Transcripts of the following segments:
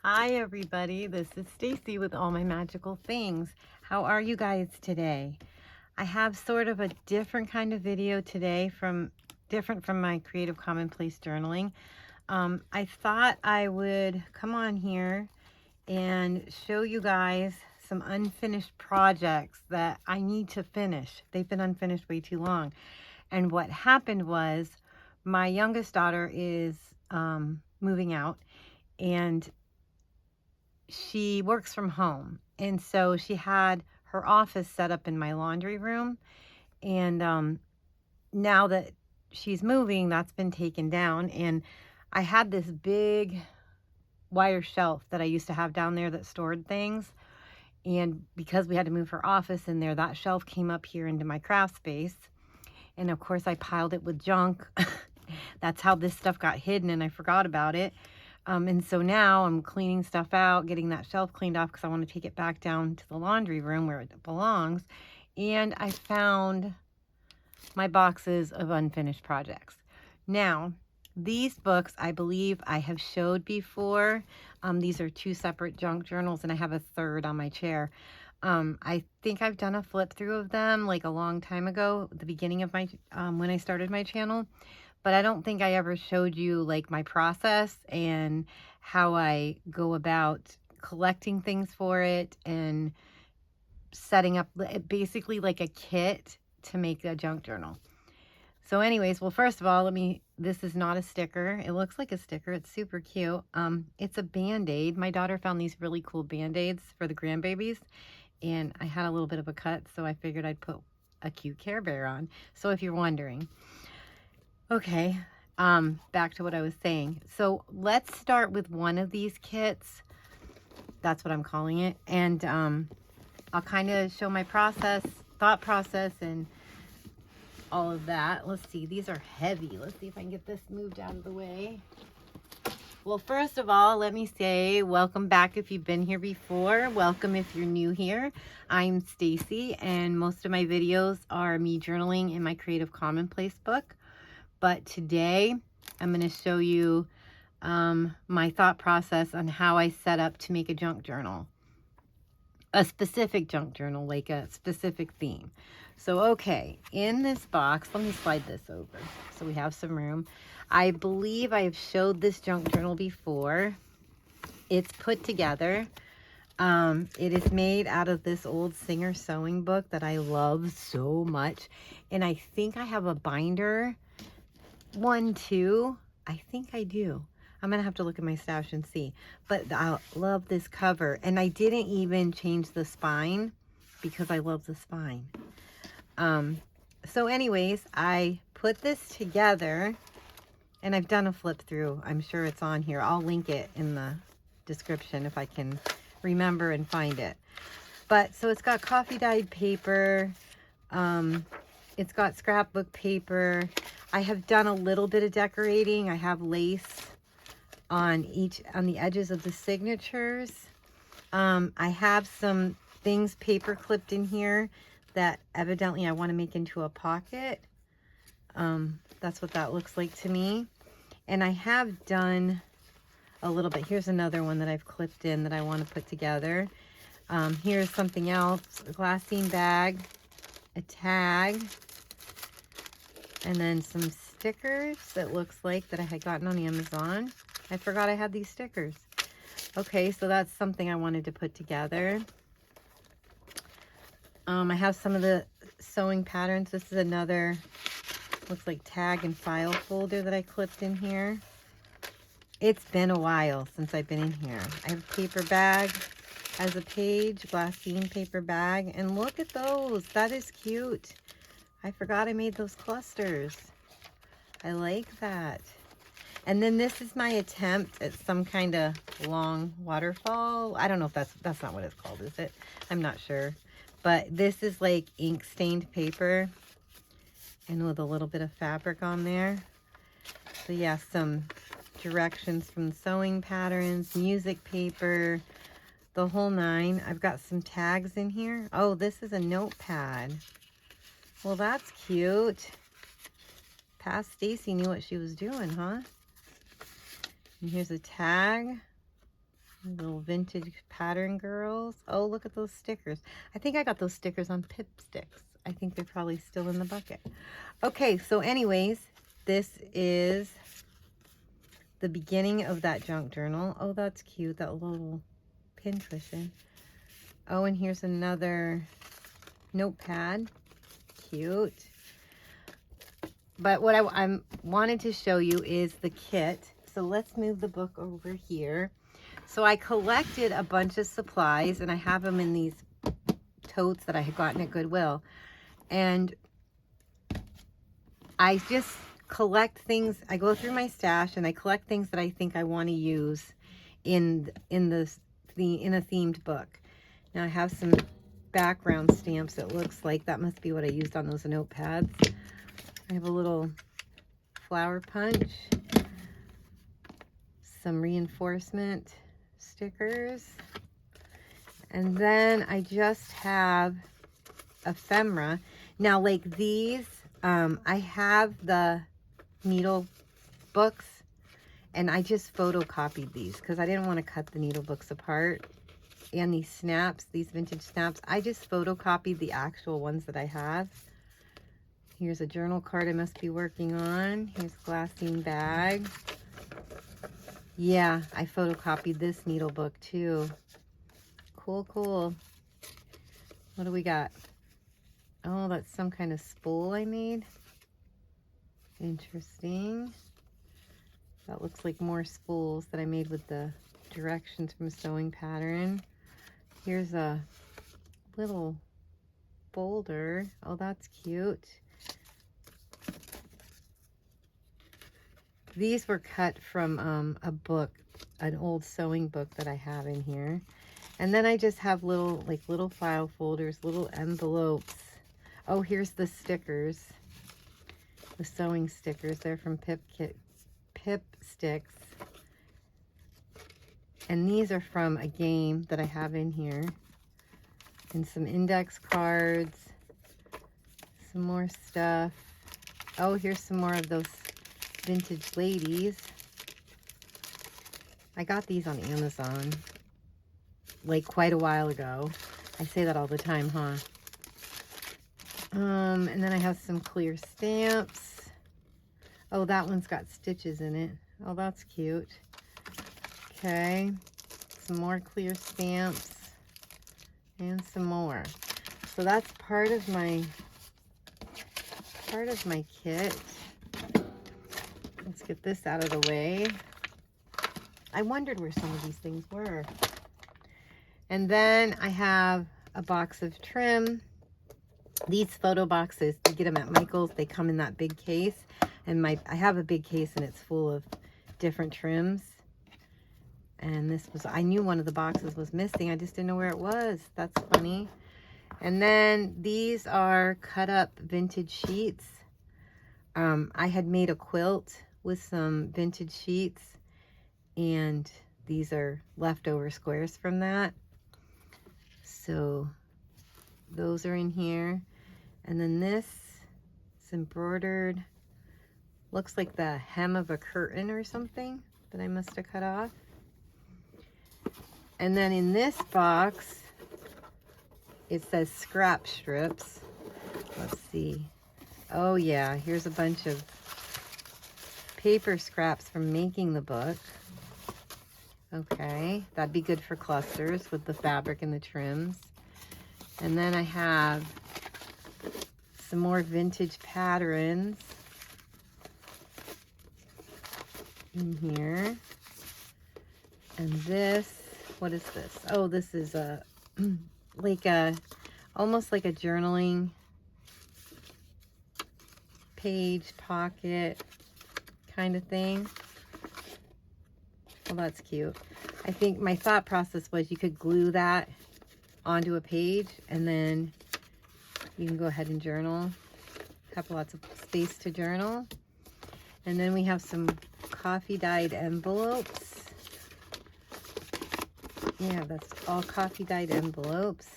Hi everybody, this is Stacy with All My Magical Things. How are you guys today? I have sort of a different kind of video today different from my Creative Commonplace journaling. I thought I would come on here and show you guys some unfinished projects that I need to finish. They've been unfinished way too long. And what happened was my youngest daughter is moving out, and she works from home, and so she had her office set up in my laundry room, and now that she's moving, that's been taken down. And I had this big wire shelf that I used to have down there that stored things, and because we had to move her office in there, that shelf came up here into my craft space, and of course I piled it with junk. That's how this stuff got hidden, and I forgot about it. And so now I'm cleaning stuff out, getting that shelf cleaned off because I want to take it back down to the laundry room where it belongs. And I found my boxes of unfinished projects. Now, these books I believe I have showed before. These are two separate junk journals, and I have a third on my chair. I think I've done a flip through of them like a long time ago, at the beginning of my when I started my channel. But I don't think I ever showed you like my process and how I go about collecting things for it and setting up basically like a kit to make a junk journal. So anyways, well, first of all, this is not a sticker. It looks like a sticker. It's super cute. It's a Band-Aid. My daughter found these really cool Band-Aids for the grandbabies, and I had a little bit of a cut, so I figured I'd put a cute Care Bear on. So if you're wondering. Okay, back to what I was saying. So let's start with one of these kits. That's what I'm calling it. And I'll kind of show my thought process, and all of that. Let's see, these are heavy. Let's see if I can get this moved out of the way. Well, first of all, let me say welcome back if you've been here before. Welcome if you're new here. I'm Stacy, and most of my videos are me journaling in my Creative Commonplace book. But today I'm going to show you my thought process on how I set up to make a junk journal. A specific junk journal, like a specific theme. So, okay, in this box, let me slide this over so we have some room. I believe I've showed this junk journal before. It's put together. It is made out of this old Singer sewing book that I love so much. And I think I have a binder one too. I think I do. I'm gonna have to look at my stash and see, but I love this cover, and I didn't even change the spine because I love the spine. So anyways, I put this together, and I've done a flip through. I'm sure it's on here. I'll link it in the description if I can remember and find it. But so it's got coffee dyed paper, it's got scrapbook paper. I have done a little bit of decorating. I have lace on the edges of the signatures. I have some things paper clipped in here that evidently I want to make into a pocket. That's what that looks like to me. And I have done a little bit. Here's another one that I've clipped in that I want to put together. Here's something else, a glassine bag, a tag, and then some stickers that looks like that I had gotten on Amazon. I forgot I had these stickers. Okay, so that's something I wanted to put together. I have some of the sewing patterns. This is another, looks like tag and file folder that I clipped in here. It's been a while since I've been in here. I have a paper bag as a page, glassine paper bag, and look at those. That is cute. I forgot I made those clusters. I like that. And then this is my attempt at some kind of long waterfall. I don't know if that's not what it's called, is it? I'm not sure. But this is like ink stained paper and with a little bit of fabric on there. So yeah, some directions from sewing patterns, music paper, the whole nine. I've got some tags in here. Oh, this is a notepad. Well, that's cute. Past Stacy knew what she was doing, huh? And here's a tag. Little vintage pattern girls. Oh, look at those stickers. I think I got those stickers on Pip Sticks. I think they're probably still in the bucket. Okay, so anyways, this is the beginning of that junk journal. Oh, that's cute, that little pin cushion. Oh, and here's another notepad. Cute. But what I wanted to show you is the kit. So let's move the book over here. So I collected a bunch of supplies, and I have them in these totes that I had gotten at Goodwill. And I just collect things. I go through my stash and I collect things that I think I want to use in a themed book. Now I have some background stamps. It looks like that must be what I used on those notepads. I have a little flower punch, some reinforcement stickers, and then I just have ephemera. Now, like these, I have the needle books, and I just photocopied these because I didn't want to cut the needle books apart. And these snaps, these vintage snaps, I just photocopied the actual ones that I have. Here's a journal card I must be working on. Here's a glassine bag. Yeah, I photocopied this needle book too. Cool, cool. What do we got? Oh, that's some kind of spool I made. Interesting. That looks like more spools that I made with the directions from Sewing Pattern. Here's a little folder. Oh, that's cute. These were cut from a book, an old sewing book that I have in here. And then I just have little file folders, little envelopes. Oh, here's the stickers, the sewing stickers. They're from Pip Sticks. And these are from a game that I have in here. And some index cards, some more stuff. Oh, here's some more of those vintage ladies. I got these on Amazon like quite a while ago. I say that all the time, huh? And then I have some clear stamps. Oh, that one's got stitches in it. Oh, that's cute. Okay, some more clear stamps and some more. So that's part of my kit. Let's get this out of the way. I wondered where some of these things were. And then I have a box of trim. These photo boxes, you get them at Michael's. They come in that big case. And I have a big case and it's full of different trims. And this was, I knew one of the boxes was missing. I just didn't know where it was. That's funny. And then these are cut up vintage sheets. I had made a quilt with some vintage sheets. And these are leftover squares from that. So those are in here. And then this is embroidered. Looks like the hem of a curtain or something that I must have cut off. And then in this box, it says scrap strips. Let's see. Oh yeah, here's a bunch of paper scraps from making the book. Okay, that'd be good for clusters with the fabric and the trims. And then I have some more vintage patterns in here. And this, what is this? Oh, this is a almost like a journaling page pocket kind of thing. Well, that's cute. I think my thought process was you could glue that onto a page and then you can go ahead and journal. Have lots of space to journal. And then we have some coffee dyed envelopes. Yeah, that's all coffee dyed envelopes.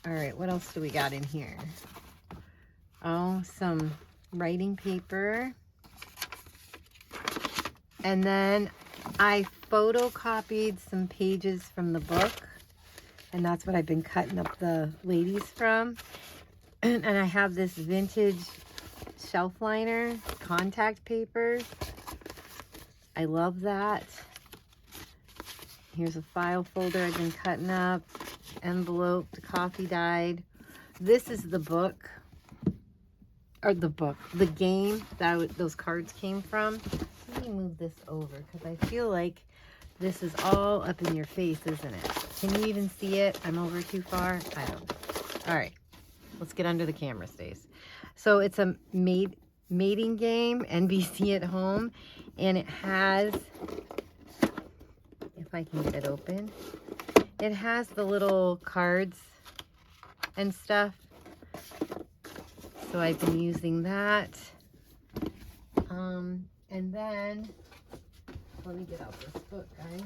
All right, what else do we got in here? Oh, some writing paper. And then I photocopied some pages from the book, and that's what I've been cutting up the ladies from. And I have this vintage shelf liner contact paper. I love that. Here's a file folder I've been cutting up, enveloped, coffee dyed. This is the book, or the game that those cards came from. Let me move this over because I feel like this is all up in your face, isn't it? Can you even see it? I'm over too far? I don't know. All right, let's get under the camera, Stace. So it's a mating game, NBC at home, and it has, if I can get it open, it has the little cards and stuff. So I've been using that. And then, let me get out this book, guys.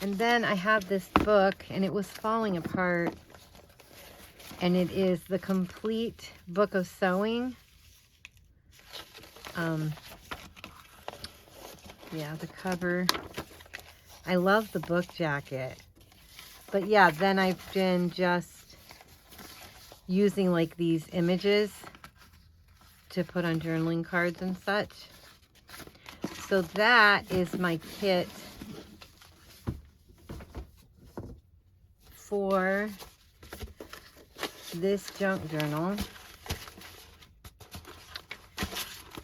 And then I have this book, and it was falling apart. And it is the complete book of sewing. Yeah, the cover. I love the book jacket. But yeah, then I've been just using like these images to put on journaling cards and such. So that is my kit for this junk journal.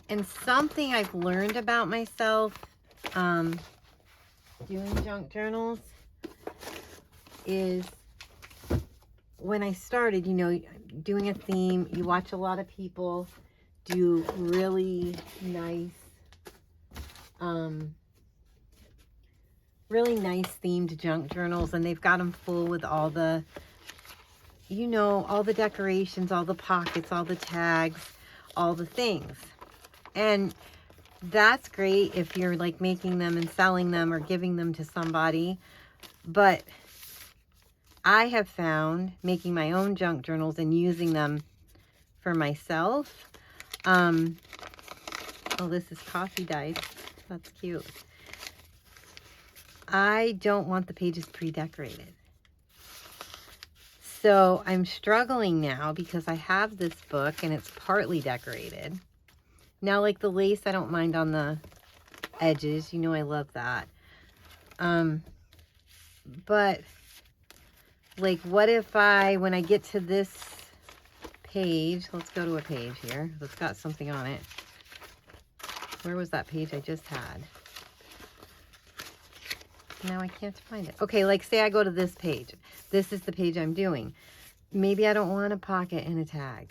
And something I've learned about myself doing junk journals is when I started, you know, doing a theme, you watch a lot of people do really nice themed junk journals, and they've got them full with all the, you know, all the decorations, all the pockets, all the tags, all the things. And that's great if you're like making them and selling them or giving them to somebody. But I have found making my own junk journals and using them for myself. Oh, this is coffee dyed. That's cute. I don't want the pages pre-decorated. So I'm struggling now because I have this book and it's partly decorated. Now, like the lace, I don't mind on the edges. You know I love that. But, like, what if when I get to this page, let's go to a page here that's got something on it. Where was that page I just had? Now I can't find it. Okay, like say I go to this page. This is the page I'm doing. Maybe I don't want a pocket and a tag.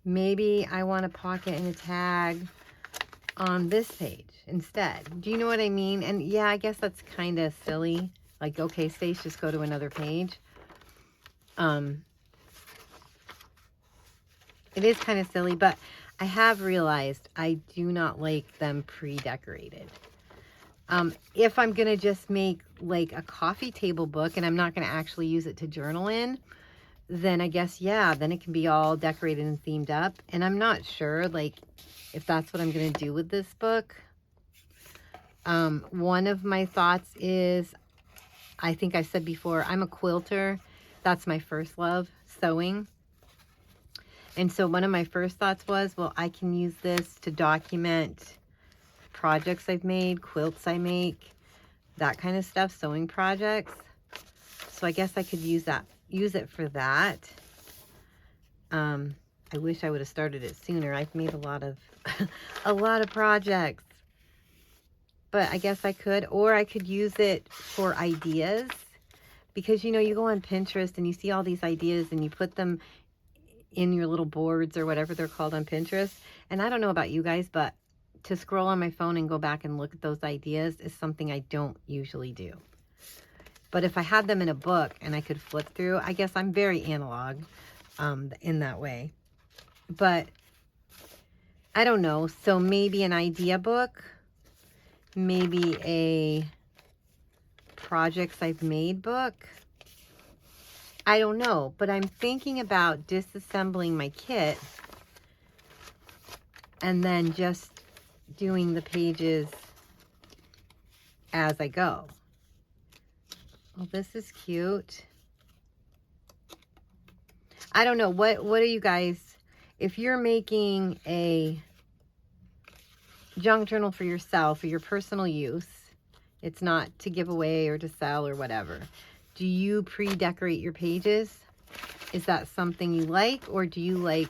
Maybe I want a pocket and a tag on this page instead. Do you know what I mean? And yeah, I guess that's kind of silly. Like, okay, Stace, just go to another page. It is kind of silly, but I have realized I do not like them pre-decorated. If I'm going to just make like a coffee table book and I'm not going to actually use it to journal in, then I guess, yeah, then it can be all decorated and themed up. And I'm not sure, like, if that's what I'm going to do with this book. One of my thoughts is, I think I said before, I'm a quilter. That's my first love, sewing. And so one of my first thoughts was, well, I can use this to document projects I've made, quilts I make, that kind of stuff, sewing projects. So I guess I could use it for that. I wish I would have started it sooner. I've made a lot of projects. But I guess I could, or I could use it for ideas, because you know, you go on Pinterest and you see all these ideas and you put them in your little boards or whatever they're called on Pinterest. And I don't know about you guys, but to scroll on my phone and go back and look at those ideas is something I don't usually do. But if I had them in a book and I could flip through, I guess I'm very analog in that way. But I don't know. So maybe an idea book, maybe a projects I've made book. I don't know, but I'm thinking about disassembling my kit and then just doing the pages as I go. Well, this is cute. I don't know, what are you guys, if you're making a junk journal for yourself, for your personal use, it's not to give away or to sell or whatever, do you pre-decorate your pages? Is that something you like, or do you like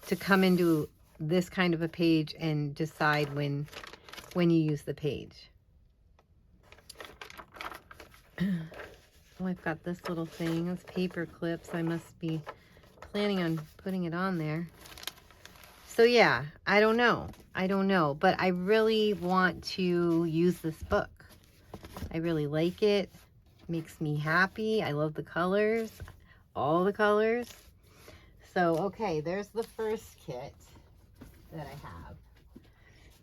to come into this kind of a page and decide when you use the page? Oh, I've got this little thing. It's paper clips. I must be planning on putting it on there. So yeah, I don't know. But I really want to use this book. I really like it. It makes me happy. I love the colors. All the colors. So, okay, there's the first kit that I have.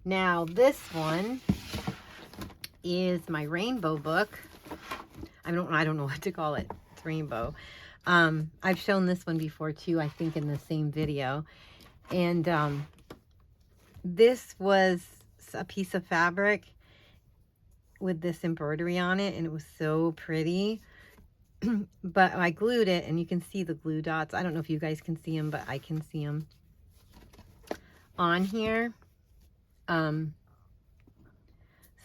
Now, this one is my rainbow book. I don't know what to call it. It's rainbow. I've shown this one before too, I think in the same video. And this was a piece of fabric with this embroidery on it, and it was so pretty. But I glued it, and you can see the glue dots. I don't know if you guys can see them, but I can see them on here. So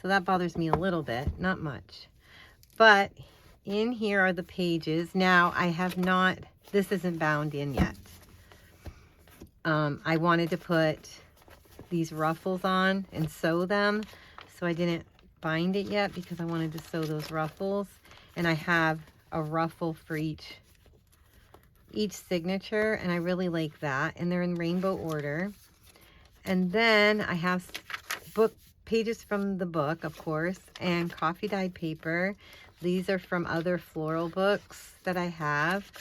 that bothers me a little bit, not much. But in here are the pages. Now, I have not, this isn't bound in yet. I wanted to put these ruffles on and sew them, so I didn't bind it yet because I wanted to sew those ruffles. And I have a ruffle for each signature, and I really like that. And they're in rainbow order. And then I have book pages from the book, of course, and coffee dyed paper. These are from other floral books that I have.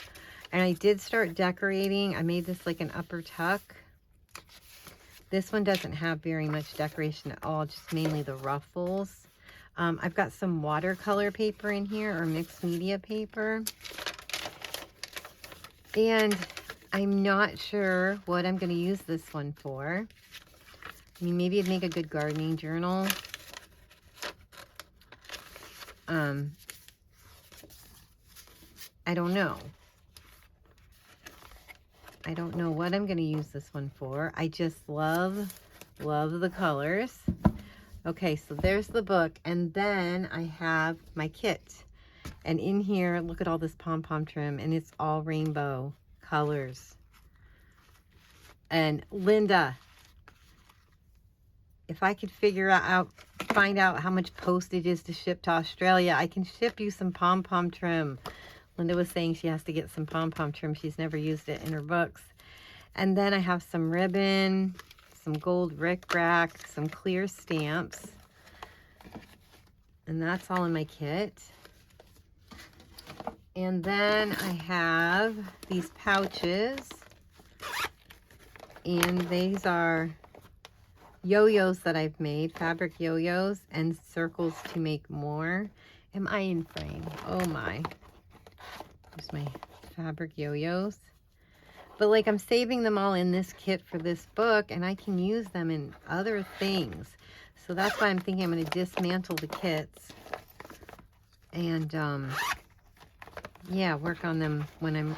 And I did start decorating. I made this like an upper tuck. This one doesn't have very much decoration at all, just mainly the ruffles. I've got some watercolor paper in here, or mixed media paper. And I'm not sure what I'm going to use this one for. I mean, maybe it'd make a good gardening journal. I don't know. I don't know what I'm going to use this one for. I just love the colors. Okay, so there's the book, and then I have my kit. And in here, look at all this pom-pom trim, and it's all rainbow colors. And Linda, if I could find out how much postage is to ship to Australia, I can ship you some pom-pom trim. Linda was saying she has to get some pom-pom trim. She's never used it in her books. And then I have some ribbon, some gold rickrack, some clear stamps. And that's all in my kit. And then I have these pouches. And these are yo-yos that I've made, fabric yo-yos, and circles to make more. Am I in frame? Oh my. There's my fabric yo-yos. But like, I'm saving them all in this kit for this book, and I can use them in other things. So that's why I'm thinking I'm going to dismantle the kits and yeah, work on them when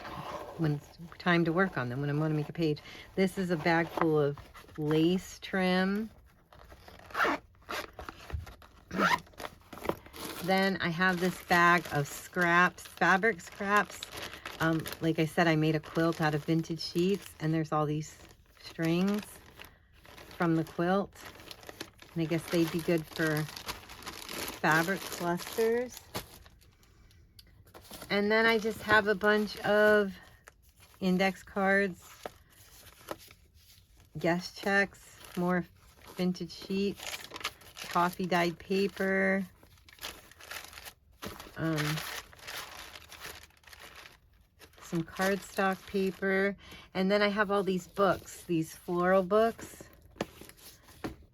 it's time to work on them, when I want to make a page. This is a bag full of lace trim. Then I have this bag of scraps, fabric scraps. Like I said, I made a quilt out of vintage sheets, and there's all these strings from the quilt. And I guess they'd be good for fabric clusters. And then I just have a bunch of index cards, guest checks, more vintage sheets, coffee dyed paper, some cardstock paper, and then I have all these books, these floral books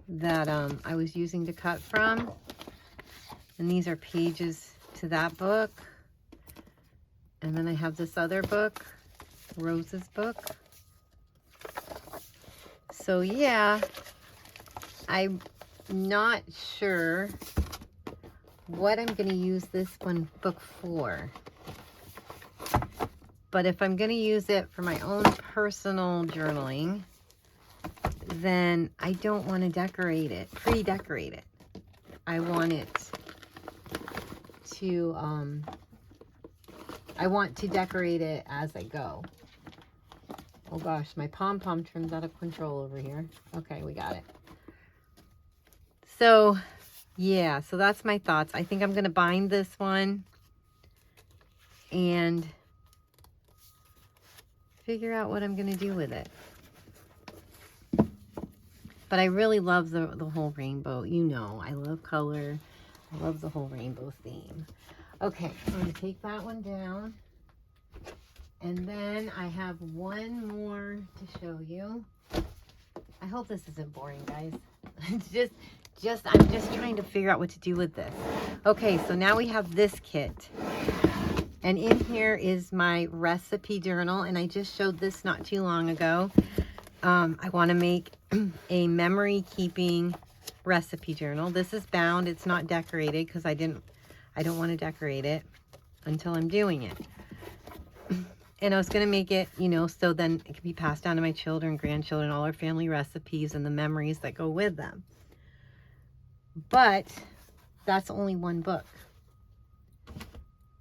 that I was using to cut from, and these are pages to that book. And then I have this other book, Rose's book. So yeah, I'm not sure what I'm going to use this one book for. But if I'm going to use it for my own personal journaling, then I don't want to decorate it, pre-decorate it. I want it to, I want to decorate it as I go. Oh gosh, my pom-pom trim's out of control over here. Okay, we got it. So, yeah, so that's my thoughts. I think I'm going to bind this one and figure out what I'm going to do with it. But I really love the whole rainbow. You know, I love color. I love the whole rainbow theme. Okay, so I'm going to take that one down. And then I have one more to show you. I hope this isn't boring, guys. I'm just trying to figure out what to do with this. Okay, so now we have this kit. And in here is my recipe journal. And I just showed this not too long ago. I want to make a memory keeping recipe journal. This is bound. It's not decorated because I don't want to decorate it until I'm doing it. And I was going to make it, you know, so then it can be passed down to my children, grandchildren, all our family recipes and the memories that go with them. But that's only one book.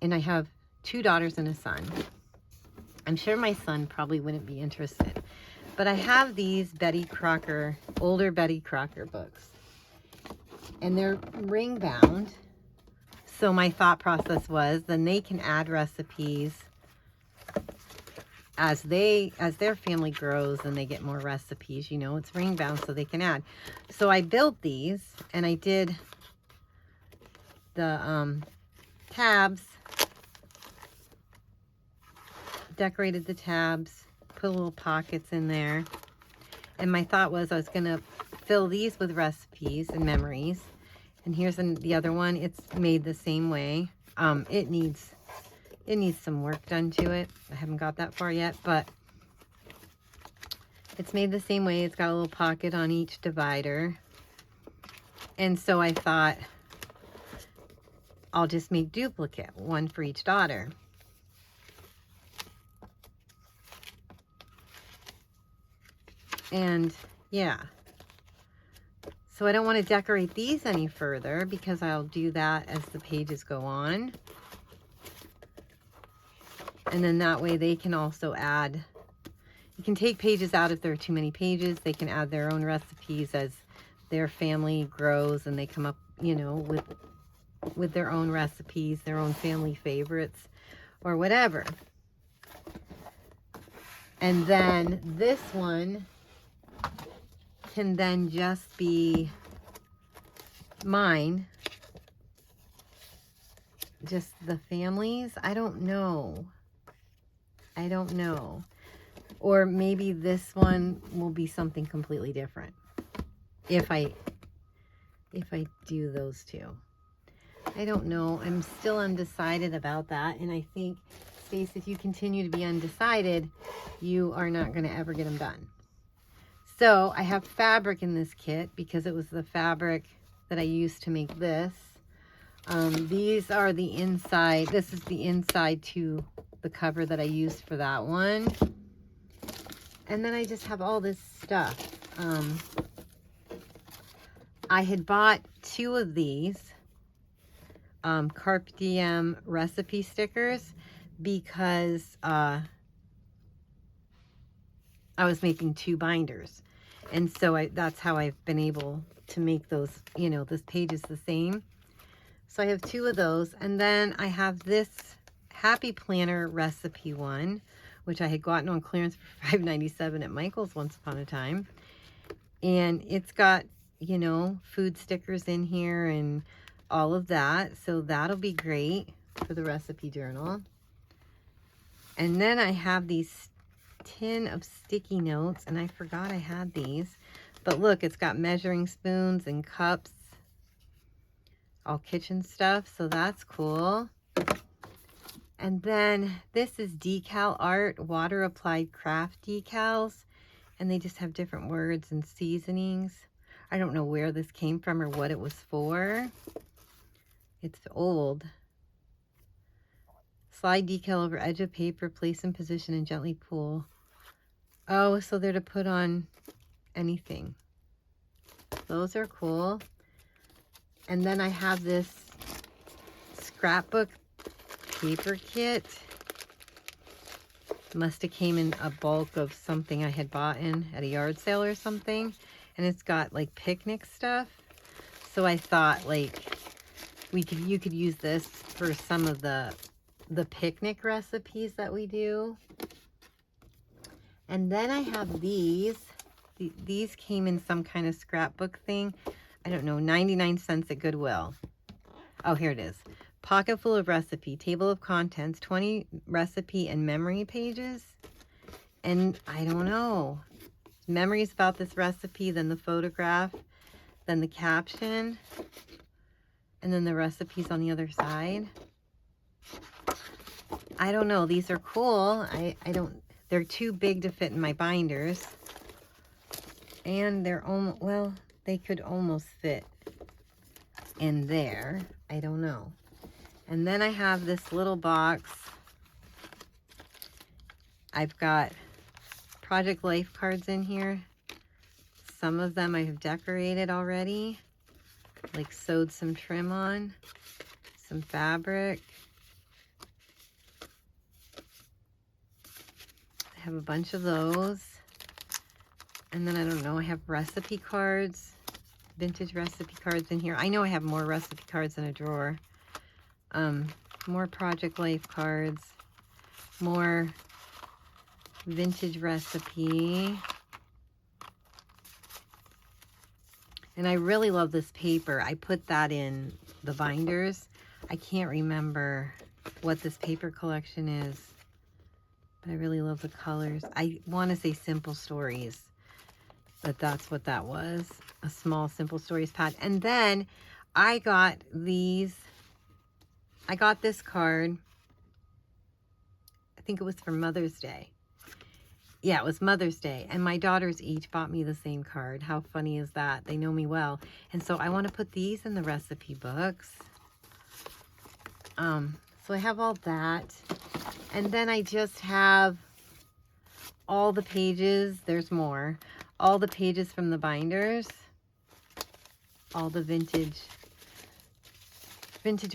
And I have 2 daughters and a son. I'm sure my son probably wouldn't be interested. But I have these Betty Crocker, older Betty Crocker books. And they're ring bound. So my thought process was then they can add recipes as their family grows and they get more recipes, you know, it's ring bound so they can add. So I built these and I did the tabs, decorated the tabs, put little pockets in there. And my thought was I was going to fill these with recipes and memories. And here's the other one. It's made the same way. It needs some work done to it. I haven't got that far yet, but it's made the same way. It's got a little pocket on each divider. And so I thought I'll just make duplicate, one for each daughter. And yeah. So I don't want to decorate these any further because I'll do that as the pages go on. And then that way they can also add, you can take pages out if there are too many pages. They can add their own recipes as their family grows and they come up, you know, with their own recipes, their own family favorites or whatever. And then this one can then just be mine. Just the families. I don't know. Or maybe this one will be something completely different if I do those two. I don't know. I'm still undecided about that. And I think, Stace, if you continue to be undecided, you are not going to ever get them done. So I have fabric in this kit because it was the fabric that I used to make this. These are the inside. This is the inside to the cover that I used for that one. And then I just have all this stuff. I had bought 2 of these Carpe Diem recipe stickers because I was making 2 binders. And so that's how I've been able to make those, you know, this page is the same. So I have 2 of those. And then I have this Happy Planner recipe one, which I had gotten on clearance for $5.97 at Michael's once upon a time. And it's got, you know, food stickers in here and all of that. So that'll be great for the recipe journal. And then I have these tin of sticky notes, and I forgot I had these. But look, it's got measuring spoons and cups, all kitchen stuff, so that's cool. And then this is decal art, water applied craft decals, and they just have different words and seasonings. I don't know where this came from or what it was for. It's old. Slide decal over edge of paper, place in position and gently pull. Oh, so they're to put on anything. Those are cool. And then I have this scrapbook paper kit. Must have came in a bulk of something I had bought in at a yard sale or something. And it's got like picnic stuff. So I thought like you could use this for some of the picnic recipes that we do. And then I have these. These came in some kind of scrapbook thing. I don't know, 99 cents at Goodwill. Oh, here it is. Pocket full of recipe, table of contents, 20 recipe and memory pages. And I don't know. Memories about this recipe, then the photograph, then the caption, and then the recipes on the other side. I don't know. These are cool. They're too big to fit in my binders. And they're almost, well, they could almost fit in there. I don't know. And then I have this little box. I've got Project Life cards in here. Some of them I have decorated already. Like sewed some trim on. Some fabric. I have a bunch of those. And then I don't know, I have recipe cards. Vintage recipe cards in here. I know I have more recipe cards in a drawer. More Project Life cards. More vintage recipe. And I really love this paper. I put that in the binders. I can't remember what this paper collection is, but I really love the colors. I want to say Simple Stories, but that's what that was. A small Simple Stories pad. And then I got these. I got this card. I think it was for Mother's Day. Yeah, it was Mother's Day. And my daughters each bought me the same card. How funny is that? They know me well. And so I want to put these in the recipe books. So I have all that. And then I just have all the pages. There's more. All the pages from the binders. All the vintage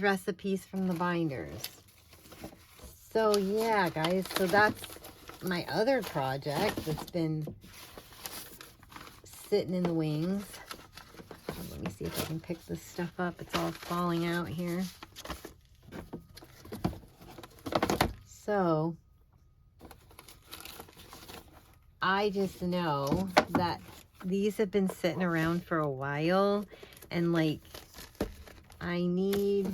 recipes from the binders. So yeah, guys. So that's my other project that's been sitting in the wings. Let me see if I can pick this stuff up. It's all falling out here. So I just know that these have been sitting around for a while, and like I need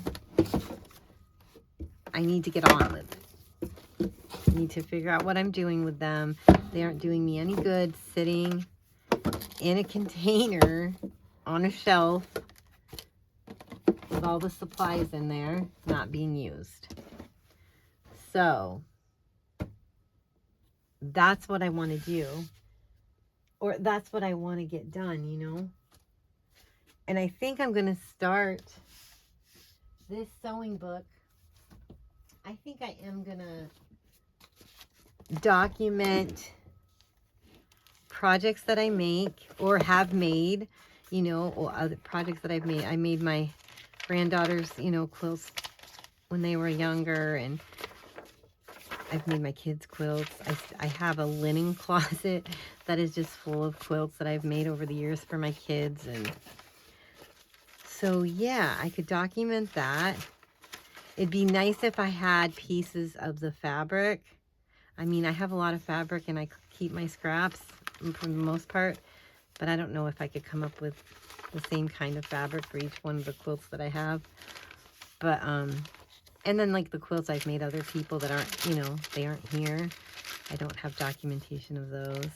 to get on with it. I need to figure out what I'm doing with them. They aren't doing me any good sitting in a container on a shelf with all the supplies in there not being used. So that's what I want to do, or that's what I want to get done, you know. And I think I'm going to start this sewing book. I think I am going to document projects that I make or have made, you know, or other projects that I've made. I made my granddaughter's, you know, quilts when they were younger, and I've made my kids' quilts. I have a linen closet that is just full of quilts that I've made over the years for my kids. And so, yeah, I could document that. It'd be nice if I had pieces of the fabric. I mean, I have a lot of fabric and I keep my scraps for the most part, but I don't know if I could come up with the same kind of fabric for each one of the quilts that I have. But, and then like the quilts I've made other people that aren't, you know, they aren't here. I don't have documentation of those.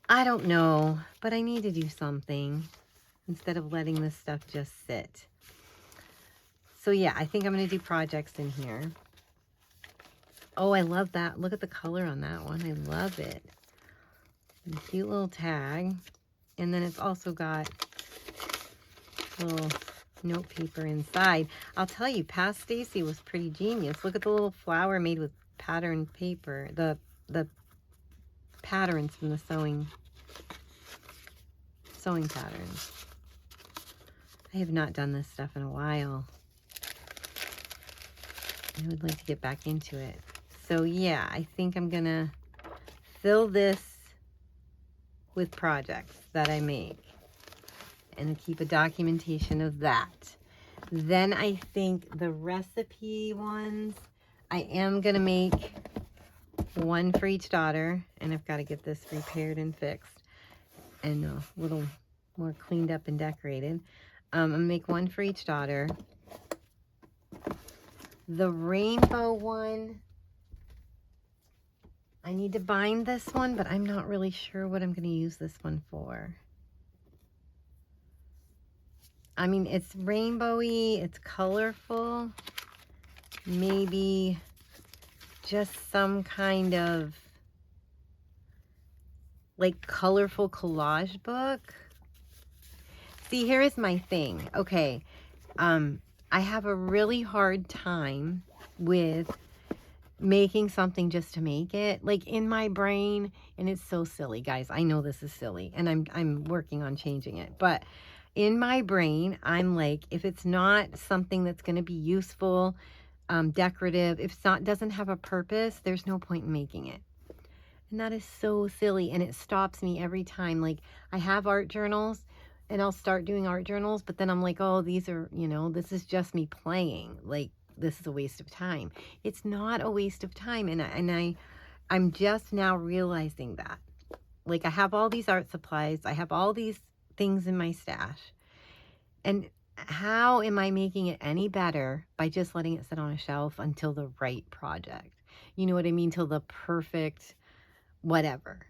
I don't know, but I need to do something instead of letting this stuff just sit. So yeah, I think I'm going to do projects in here. Oh, I love that. Look at the color on that one. I love it. And a cute little tag. And then it's also got little note paper inside. I'll tell you, past Stacy was pretty genius. Look at the little flower made with patterned paper. The patterns from the sewing patterns. I have not done this stuff in a while. I would like to get back into it. So yeah, I think I'm gonna fill this with projects that I make and keep a documentation of that. Then I think the recipe ones, I am gonna make one for each daughter, and I've got to get this repaired and fixed and a little more cleaned up and decorated. I'm gonna make one for each daughter. The rainbow one, I need to bind this one, but I'm not really sure what I'm going to use this one for. I mean, it's rainbowy, it's colorful. Maybe just some kind of like colorful collage book. See, here is my thing. Okay, I have a really hard time with making something just to make it. Like in my brain, and it's so silly, guys. I know this is silly, and I'm working on changing it. But in my brain, I'm like, if it's not something that's going to be useful, decorative, if it's not, doesn't have a purpose, there's no point in making it. And that is so silly, and it stops me every time. Like, I have art journals, and I'll start doing art journals, but then I'm like, oh, these are, you know, this is just me playing. Like, this is a waste of time. It's not a waste of time, and I'm just now realizing that. Like, I have all these art supplies, I have all these things in my stash, and how am I making it any better by just letting it sit on a shelf until the right project? You know what I mean? Till the perfect whatever.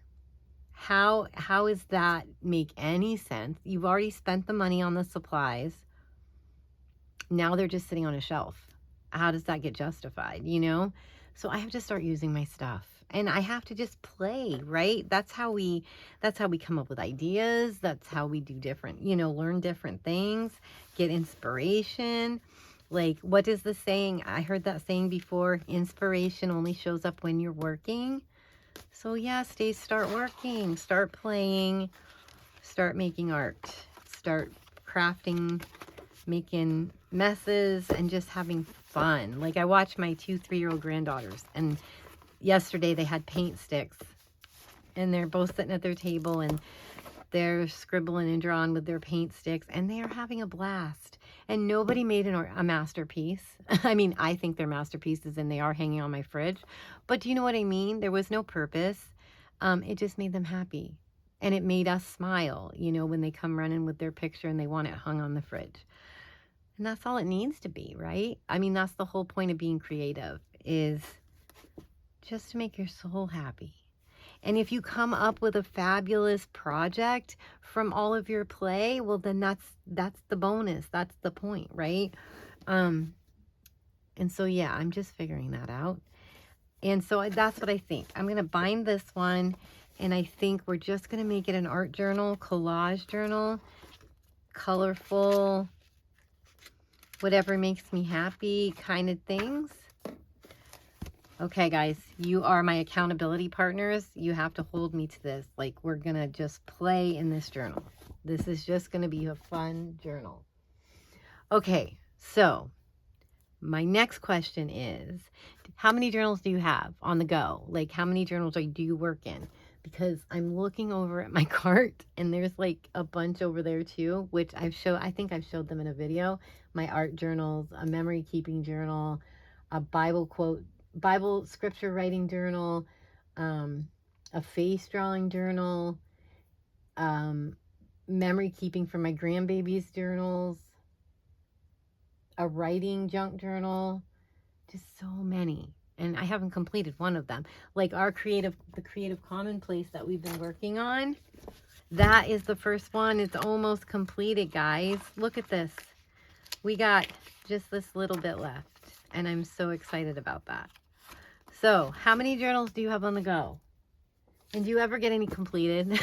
How does that make any sense? You've already spent the money on the supplies. Now they're just sitting on a shelf. How does that get justified, you know? So I have to start using my stuff, and I have to just play, right? That's how we come up with ideas. That's how we do different, you know, learn different things, get inspiration. Like, what is the saying? I heard that saying before, inspiration only shows up when you're working. So yeah, start working, start playing, start making art, start crafting, making messes, and just having fun. Like, I watch my 2 3-year-old granddaughters, and yesterday they had paint sticks, and they're both sitting at their table, and they're scribbling and drawing with their paint sticks, and they are having a blast. And nobody made a masterpiece. I mean, I think they're masterpieces, and they are hanging on my fridge. But do you know what I mean? There was no purpose. It just made them happy. And it made us smile, you know, when they come running with their picture and they want it hung on the fridge. And that's all it needs to be, right? I mean, that's the whole point of being creative, is just to make your soul happy. And if you come up with a fabulous project from all of your play, well, then that's the bonus. That's the point, right? And so, yeah, I'm just figuring that out. And so that's what I think. I'm going to bind this one, and I think we're just going to make it an art journal, collage journal, colorful, whatever makes me happy kind of things. Okay, guys, you are my accountability partners. You have to hold me to this. Like, we're going to just play in this journal. This is just going to be a fun journal. Okay, so my next question is, how many journals do you have on the go? Like, how many journals do you work in? Because I'm looking over at my cart, and there's like a bunch over there too, which I think I've showed them in a video. My art journals, a memory keeping journal, a Bible scripture writing journal, a face drawing journal, memory keeping for my grandbaby's journals, a writing junk journal, just so many. And I haven't completed one of them. Like the Creative Commonplace that we've been working on, that is the first one. It's almost completed, guys. Look at this. We got just this little bit left, and I'm so excited about that. So, how many journals do you have on the go? And do you ever get any completed?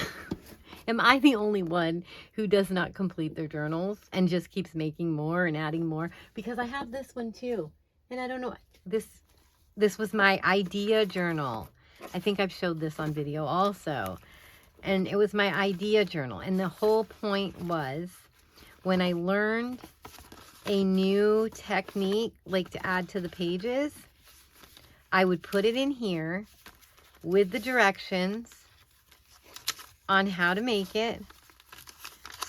Am I the only one who does not complete their journals and just keeps making more and adding more? Because I have this one too. And I don't know, this was my idea journal. I think I've showed this on video also. And it was my idea journal. And the whole point was, when I learned a new technique, like to add to the pages, I would put it in here with the directions on how to make it.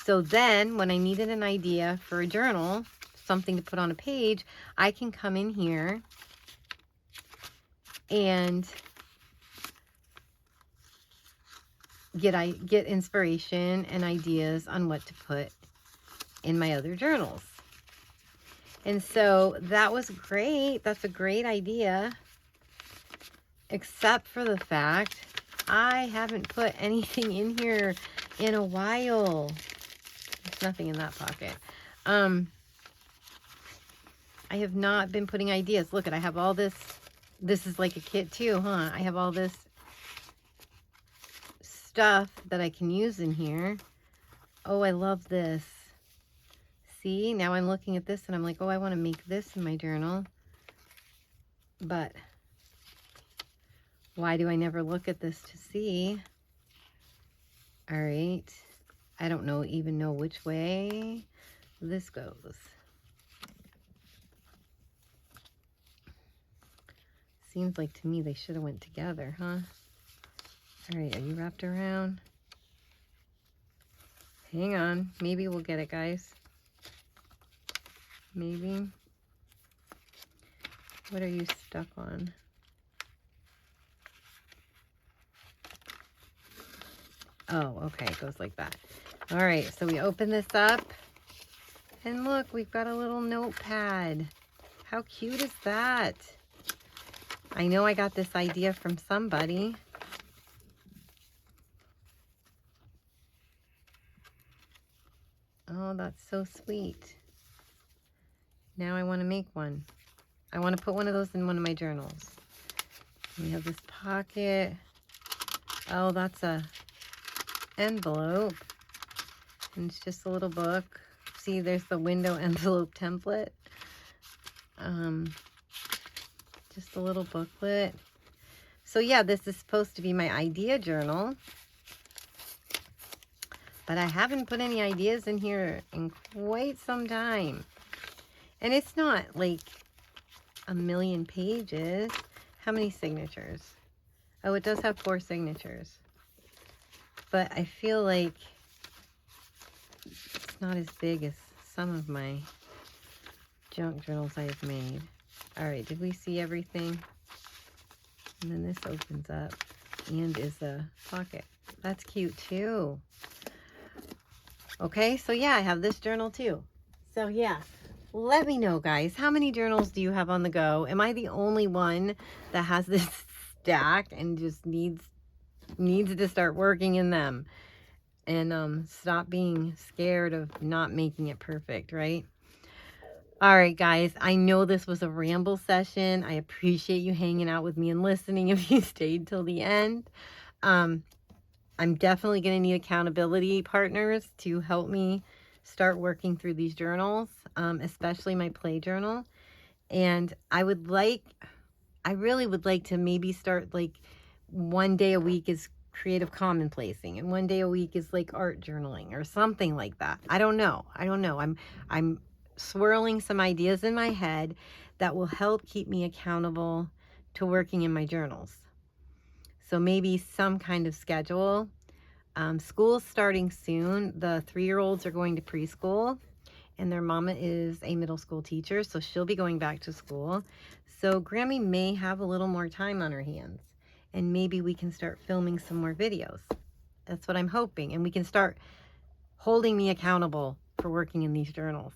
So then when I needed an idea for a journal, something to put on a page, I can come in here and get inspiration and ideas on what to put in my other journals. And so that was great. That's a great idea. Except for the fact I haven't put anything in here in a while. There's nothing in that pocket. I have not been putting ideas. Look, I have all this. This is like a kit too, huh? I have all this stuff that I can use in here. Oh, I love this. See, now I'm looking at this and I'm like, oh, I want to make this in my journal. But why do I never look at this to see? All right. I don't even know which way this goes. Seems like to me they should have went together, huh? All right, are you wrapped around? Hang on. Maybe we'll get it, guys. Maybe. What are you stuck on? Oh, okay, it goes like that. All right, so we open this up, and look, we've got a little notepad. How cute is that? I know I got this idea from somebody. Oh, that's so sweet. Now I want to make one. I want to put one of those in one of my journals. We have this pocket. Oh, that's a envelope. And it's just a little book. See, there's the window envelope template. Just a little booklet. So yeah, this is supposed to be my idea journal. But I haven't put any ideas in here in quite some time. And it's not like a million pages. How many signatures? Oh, it does have 4 signatures. But I feel like it's not as big as some of my junk journals I have made. All right, did we see everything? And then this opens up and is a pocket. That's cute too. Okay, so yeah, I have this journal too. So yeah, let me know, guys. How many journals do you have on the go? Am I the only one that has this stack and just needs to start working in them? And stop being scared of not making it perfect, right? All right, guys, I know this was a ramble session. I appreciate you hanging out with me and listening if you stayed till the end. I'm definitely going to need accountability partners to help me start working through these journals, especially my play journal. And I really would like to maybe start like one day a week is creative commonplacing and one day a week is like art journaling or something like that. I don't know. I'm swirling some ideas in my head that will help keep me accountable to working in my journals. So maybe some kind of schedule. School's starting soon. The 3-year-olds are going to preschool and their mama is a middle school teacher, so she'll be going back to school. So Grammy may have a little more time on her hands and maybe we can start filming some more videos. That's what I'm hoping. And we can start holding me accountable for working in these journals.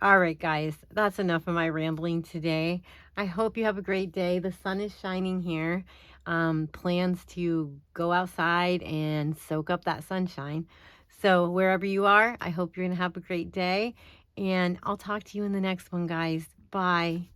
All right, guys, that's enough of my rambling today. I hope you have a great day. The sun is shining here. Plans to go outside and soak up that sunshine. So wherever you are, I hope you're going to have a great day. And I'll talk to you in the next one, guys. Bye.